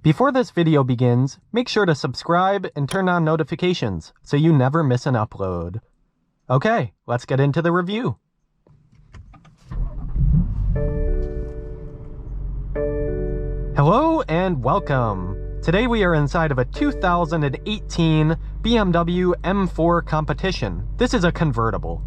Before this video begins, make sure to subscribe and turn on notifications so you never miss an upload. Okay, let's get into the review. Hello and welcome. Today we are inside of a 2018 BMW M4 competition. This is a convertible.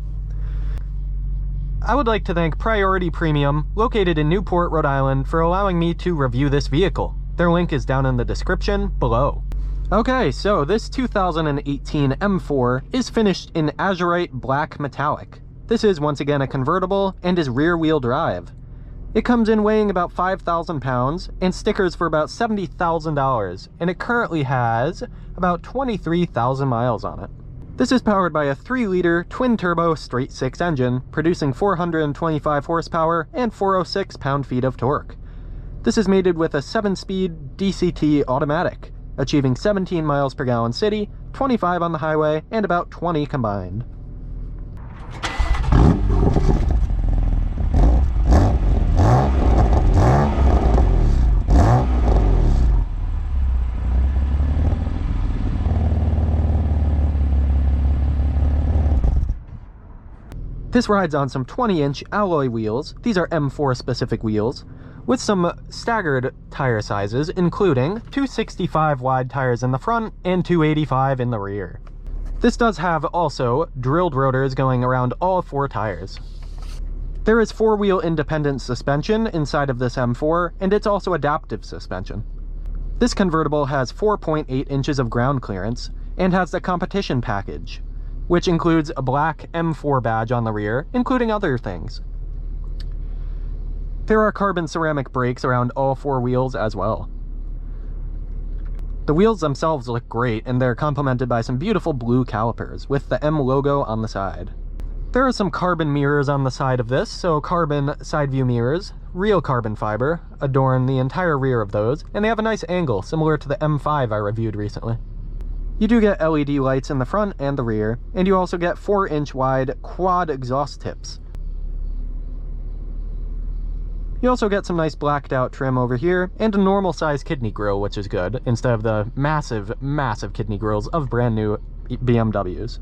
I would like to thank Priority Premium, located in Newport, Rhode Island, for allowing me to review this vehicle. Their link is down in the description below. Okay, so this 2018 M4 is finished in azurite black metallic. This is once again a convertible and is rear-wheel drive. It comes in weighing about 5,000 pounds and stickers for about $70,000, and it currently has about 23,000 miles on it. This is powered by a 3-liter twin-turbo straight-six engine, producing 425 horsepower and 406 pound-feet of torque. This is mated with a 7-speed DCT automatic, achieving 17 miles per gallon city, 25 on the highway, and about 20 combined. This rides on some 20-inch alloy wheels. These are M4 specific wheels, with some staggered tire sizes, including 265 wide tires in the front and 285 in the rear. This does have also drilled rotors going around all 4 tires. There is 4-wheel independent suspension inside of this M4, and it's also adaptive suspension. This convertible has 4.8 inches of ground clearance and has the competition package, which includes a black M4 badge on the rear, including other things. There are carbon ceramic brakes around all 4 wheels as well. The wheels themselves look great, and they're complemented by some beautiful blue calipers with the M logo on the side. There are some carbon mirrors on the side of this, so carbon side view mirrors, real carbon fiber, adorn the entire rear of those, and they have a nice angle similar to the M5 I reviewed recently. You do get LED lights in the front and the rear, and you also get 4-inch wide quad exhaust tips. You also get some nice blacked out trim over here, and a normal size kidney grille, which is good, instead of the massive kidney grills of brand new BMWs.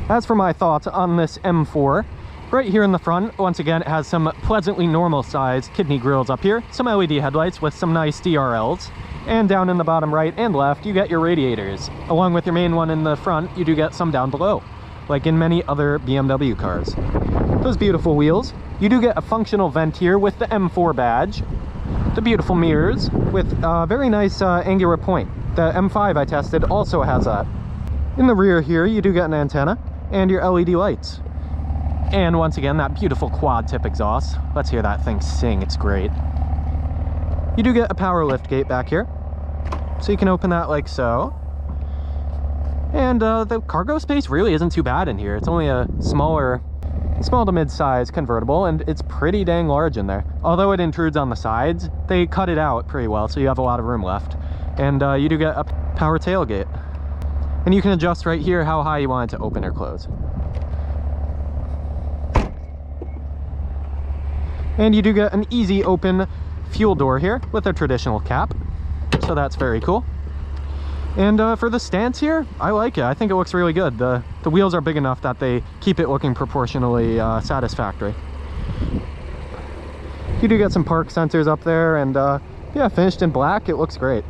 As for my thoughts on this M4, right here in the front, once again, it has some pleasantly normal sized kidney grills up here, some LED headlights with some nice DRLs, and down in the bottom right and left, you get your radiators. Along with your main one in the front, you do get some down below, like in many other BMW cars. Those beautiful wheels. You do get a functional vent here with the M4 badge, the beautiful mirrors with a very nice angular point. The M5 I tested also has that. In the rear here, you do get an antenna and your LED lights. And once again, that beautiful quad tip exhaust. Let's hear that thing sing, it's great. You do get a power lift gate back here, so you can open that like so. And the cargo space really isn't too bad in here. It's only a small to mid-size convertible, and it's pretty dang large in there. Although it intrudes on the sides, they cut it out pretty well, so you have a lot of room left. And you do get a power tailgate. And you can adjust right here how high you want it to open or close. And you do get an easy open fuel door here with a traditional cap, so that's very cool. And for the stance here, I like it. I think it looks really good. The wheels are big enough that they keep it looking proportionally satisfactory. You do get some park sensors up there, and yeah, finished in black, it looks great.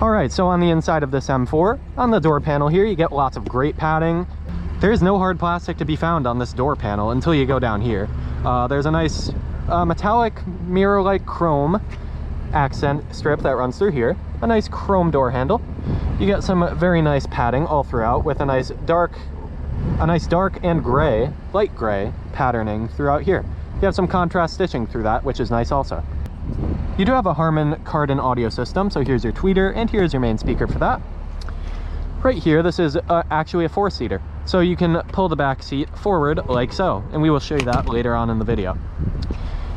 Alright, so on the inside of this M4, on the door panel here, you get lots of great padding. There's no hard plastic to be found on this door panel until you go down here. There's a nice metallic mirror-like chrome accent strip that runs through here, a nice chrome door handle. You get some very nice padding all throughout with a nice dark and gray, light gray patterning throughout here. You have some contrast stitching through that, which is nice also. You do have a Harman Kardon audio system, so here's your tweeter and here's your main speaker for that. Right here, this is actually a 4-seater, so you can pull the back seat forward like so, and we will show you that later on in the video.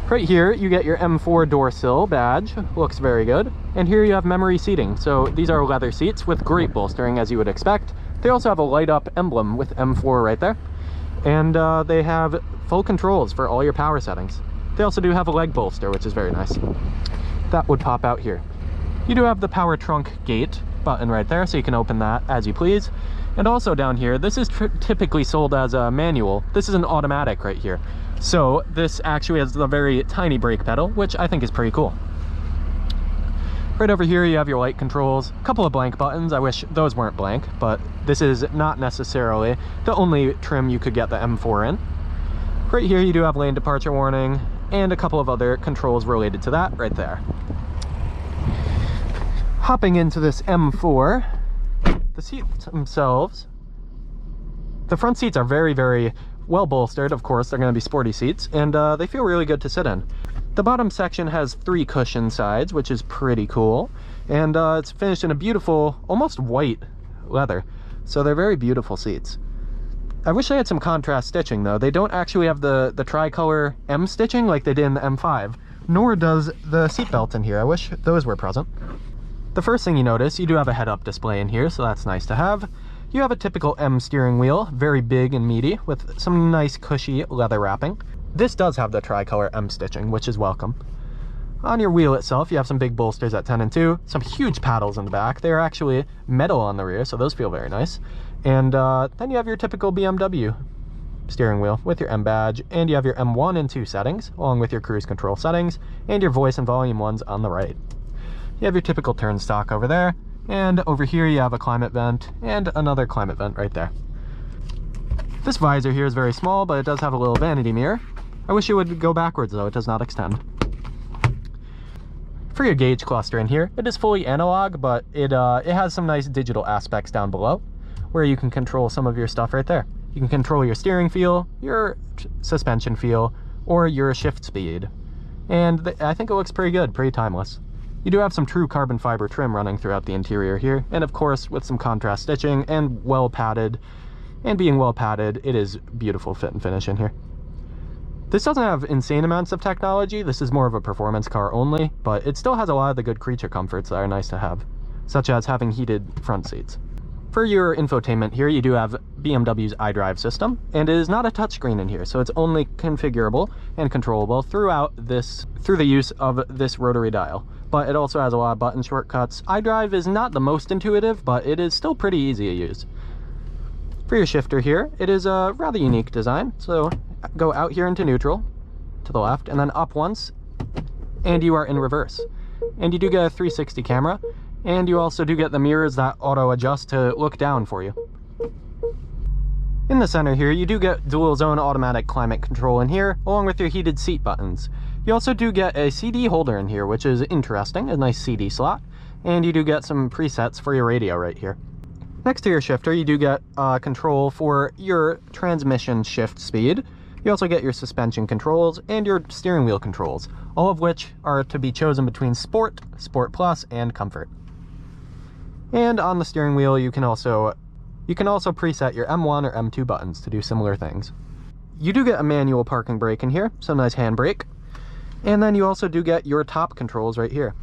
Right here, you get your M4 door sill badge, looks very good. And here you have memory seating. So these are leather seats with great bolstering, as you would expect. They also have a light up emblem with M4 right there. And they have full controls for all your power settings. They also do have a leg bolster, which is very nice. that would pop out here. You do have the power trunk gate button right there, so you can open that as you please. And also down here, this is typically sold as a manual. This is an automatic right here. So this actually has a very tiny brake pedal, which I think is pretty cool. Right over here, you have your light controls, a couple of blank buttons. I wish those weren't blank, but this is not necessarily the only trim you could get the M4 in. Right here, you do have lane departure warning and a couple of other controls related to that right there. Hopping into this M4, the seats themselves, the front seats are very, very well bolstered. Of course, they're going to be sporty seats, and they feel really good to sit in. The bottom section has 3 cushion sides, which is pretty cool, and it's finished in a beautiful, almost white leather, so they're very beautiful seats. I wish they had some contrast stitching though. They don't actually have the tricolor M stitching like they did in the M5, nor does the seatbelt in here. I wish those were present. The first thing you notice, you do have a head-up display in here, so that's nice to have. You have a typical M steering wheel, very big and meaty, with some nice cushy leather wrapping. This does have the tricolor M stitching, which is welcome. On your wheel itself, you have some big bolsters at 10 and 2, some huge paddles in the back. They are actually metal on the rear, so those feel very nice. And then you have your typical BMW steering wheel with your M badge, and you have your M1 and 2 settings, along with your cruise control settings, and your voice and volume ones on the right. You have your typical turn stock over there, and over here you have a climate vent, and another climate vent right there. This visor here is very small, but it does have a little vanity mirror. I wish it would go backwards though, it does not extend. For your gauge cluster in here, it is fully analog, but it has some nice digital aspects down below, where you can control some of your stuff right there. You can control your steering feel, your suspension feel, or your shift speed. And I think it looks pretty good, pretty timeless. You do have some true carbon fiber trim running throughout the interior here, and of course with some contrast stitching and well padded. And being well padded, it is beautiful fit and finish in here. This doesn't have insane amounts of technology. This is more of a performance car only, but it still has a lot of the good creature comforts that are nice to have, such as having heated front seats. For your infotainment here, you do have BMW's iDrive system, and it is not a touchscreen in here, so it's only configurable and controllable through the use of this rotary dial. But it also has a lot of button shortcuts. iDrive is not the most intuitive, but it is still pretty easy to use. For your shifter here, it is a rather unique design. So go out here into neutral, to the left, and then up once, and you are in reverse. And you do get a 360 camera, and you also do get the mirrors that auto adjust to look down for you. In the center here, you do get dual zone automatic climate control in here, along with your heated seat buttons. You also do get a CD holder in here, which is interesting, a nice CD slot, and you do get some presets for your radio right here. Next to your shifter, you do get control for your transmission shift speed. You also get your suspension controls and your steering wheel controls, all of which are to be chosen between Sport, Sport Plus, and Comfort. And on the steering wheel, you can also preset your M1 or M2 buttons to do similar things. You do get a manual parking brake in here, so nice handbrake. And then you also do get your top controls right here.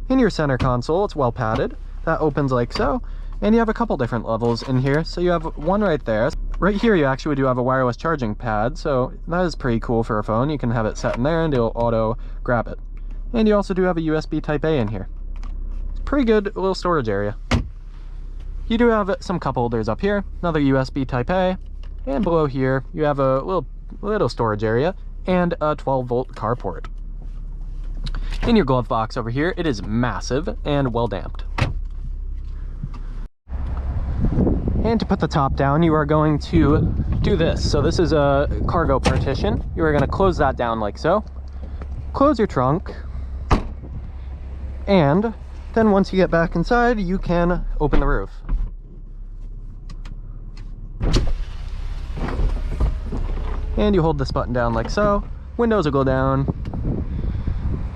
In your center console, it's well padded. That opens like so. And you have a couple different levels in here. So you have one right there. Right here, you actually do have a wireless charging pad. So that is pretty cool for a phone. You can have it set in there and it'll auto grab it. And you also do have a USB Type A in here. It's pretty good little storage area. You do have some cup holders up here. Another USB Type A. And below here, you have a little storage area and a 12-volt car port. In your glove box over here, it is massive and well damped. And to put the top down, you are going to do this. So this is a cargo partition. You are going to close that down like so. Close your trunk. And then once you get back inside, you can open the roof. And you hold this button down like so. Windows will go down.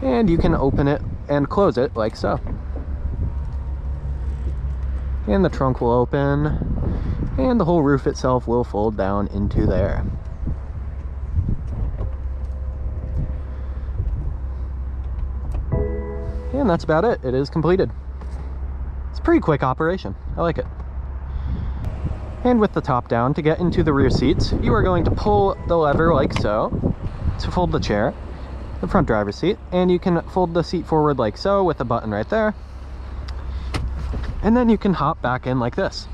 And you can open it and close it like so. And the trunk will open, and the whole roof itself will fold down into there. And that's about it. It is completed. It's a pretty quick operation. I like it. And with the top down, to get into the rear seats, you are going to pull the lever like so to fold the chair. the front driver's seat, and you can fold the seat forward like so with a button right there. And then you can hop back in like this.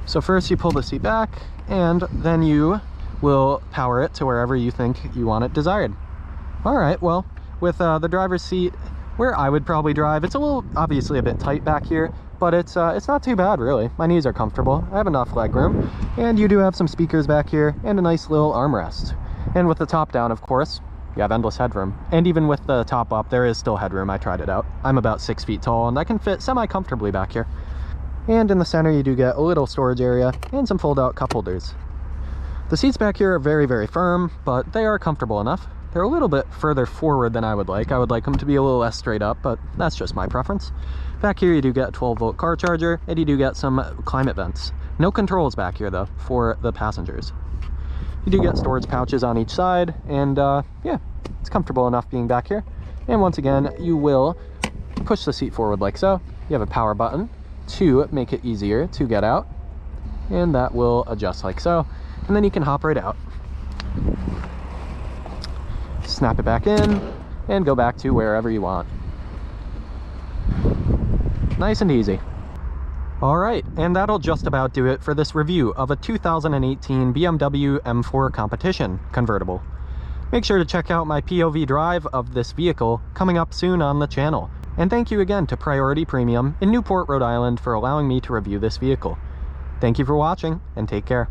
So first you pull the seat back, and then you will power it to wherever you think you want it desired. All right, well, with the driver's seat where I would probably drive, it's a little, obviously a bit tight back here, but it's not too bad, really. My knees are comfortable. I have enough leg room, and you do have some speakers back here and a nice little armrest. And with the top down, of course, you have endless headroom. And even with the top up, there is still headroom. I tried it out. I'm about 6 feet tall, and I can fit semi-comfortably back here. And in the center, you do get a little storage area and some fold-out cup holders. The seats back here are very, very firm, but they are comfortable enough. They're a little bit further forward than I would like. I would like them to be a little less straight up, but that's just my preference. Back here, you do get a 12-volt car charger, and you do get some climate vents. No controls back here, though, for the passengers. You do get storage pouches on each side, and yeah, it's comfortable enough being back here. And once again, you will push the seat forward like so. You have a power button to make it easier to get out, and that will adjust like so. And then you can hop right out. Snap it back in, and go back to wherever you want. Nice and easy. All right, and that'll just about do it for this review of a 2018 BMW M4 competition convertible. Make sure to check out my POV drive of this vehicle coming up soon on the channel. And thank you again to Priority Premium in Newport, Rhode Island for allowing me to review this vehicle. Thank you for watching, and take care.